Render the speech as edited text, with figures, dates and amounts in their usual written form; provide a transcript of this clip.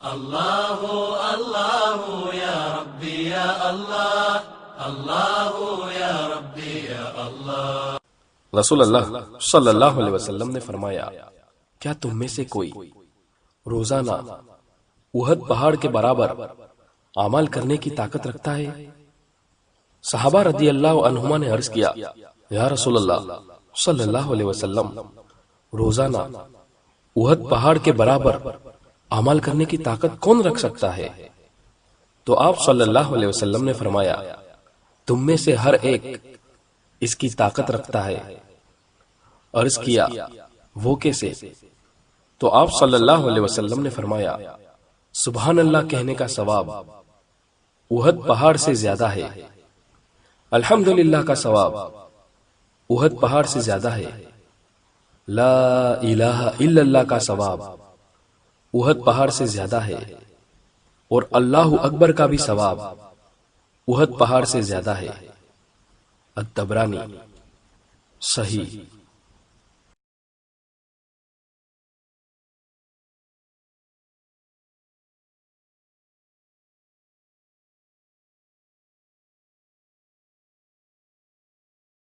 اللہ اللہ یا ربی یا اللہ، اللہ یا ربی یا اللہ۔ رسول اللہ صلی اللہ علیہ وسلم نے فرمایا، کیا تم میں سے کوئی روزانہ احد پہاڑ کے برابر اعمال کرنے کی طاقت رکھتا ہے؟ صحابہ رضی اللہ عنہما نے عرض کیا، یا رسول اللہ صلی اللہ علیہ وسلم، روزانہ احد پہاڑ کے برابر اعمال کرنے کی طاقت کون رکھ سکتا ہے؟ تو آپ صلی اللہ علیہ وسلم نے فرمایا، تم میں سے ہر ایک اس کی طاقت رکھتا ہے۔ عرض کیا، وہ کیسے؟ تو آپ صلی اللہ علیہ وسلم نے فرمایا، سبحان اللہ کہنے کا ثواب احد پہاڑ سے زیادہ ہے، الحمدللہ کا ثواب احد پہاڑ سے زیادہ ہے، لا الہ الا اللہ کا ثواب احد پہاڑ سے زیادہ ہے، اور اللہ اکبر کا بھی ثواب احد پہاڑ سے زیادہ ہے۔ التبرانی صحیح۔